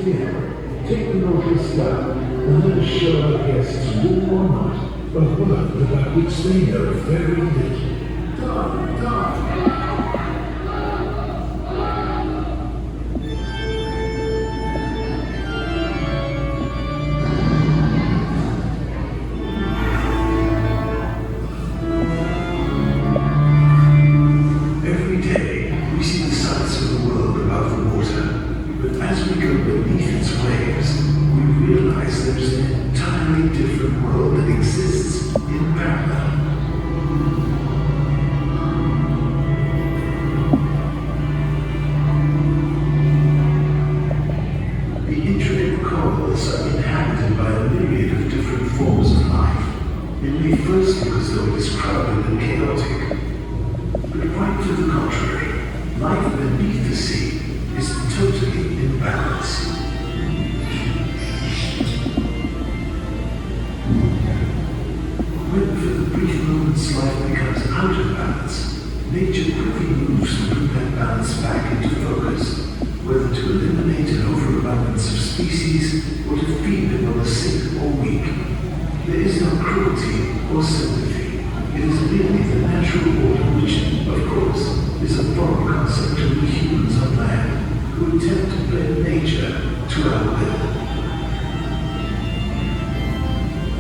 p.m., take the nautilus down and let us show our guests, warm or not, a world about which they know very little. Dark. Every day, we see the sights of the world above the water, but as we go beneath its waves, we realize there's an entirely different world that exists in parallel. The intricate corals are inhabited by a myriad of different forms of life. It may first look as though it is crowded and chaotic, but right to the contrary, life beneath the sea is totally in balance. When for the brief moments life becomes out of balance, nature quickly moves to bring that balance back into focus, whether to eliminate an overabundance of species or to feed them on the sick or weak. There is no cruelty or sympathy. It is merely the natural order which, of course, is a foreign concept to we humans on land, who attempt to blend nature to our will.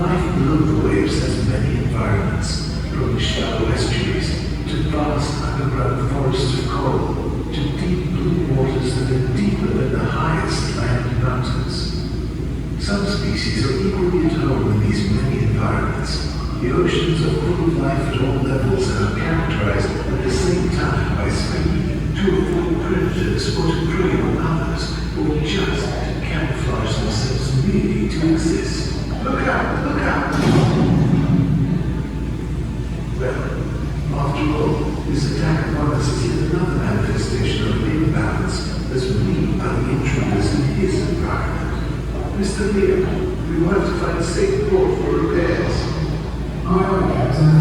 Life below the waves has many environments, from shallow estuaries to vast underground forests of coral to deep blue waters that are deeper than the highest land mountains. Some species are equally at home in these many environments. The oceans are full of life at all levels and are characterized at the same time by speed to avoid predators or to prey on others, or just to camouflage themselves merely to exist. Look out! Look out! Well, after all, this attack upon us is yet another manifestation of the imbalance as we are the intruders in his environment. Mr. Lear, we will have to find a safe port for repairs. Aye, Captain.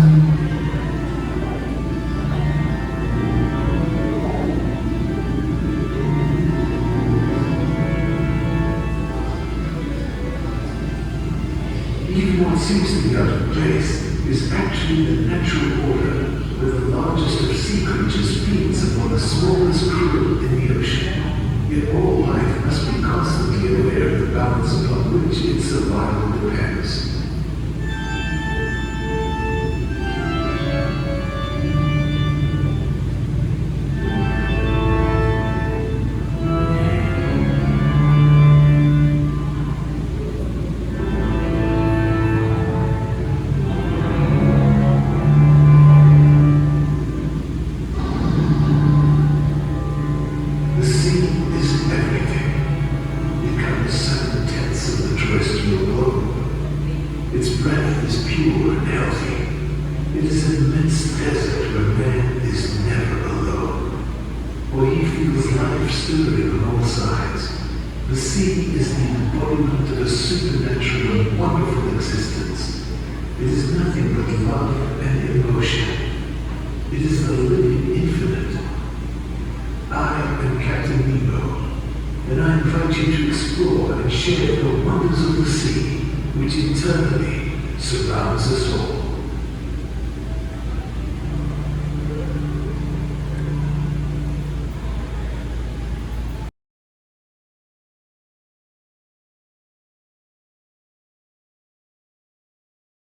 Even what seems to be out of place is actually the natural order where the largest of sea creatures feeds upon the smallest krill in the ocean. Yet all life must be constantly aware of the balance upon which its survival depends. Its breath is pure and healthy. It is an immense desert where man is never alone, where he feels life stirring on all sides. The sea is the embodiment of a supernatural and wonderful existence. It is nothing but love and emotion. It is the living infinite. I am Captain Nemo, and I invite you to explore and share the wonders of the sea, which eternally surrounds us all.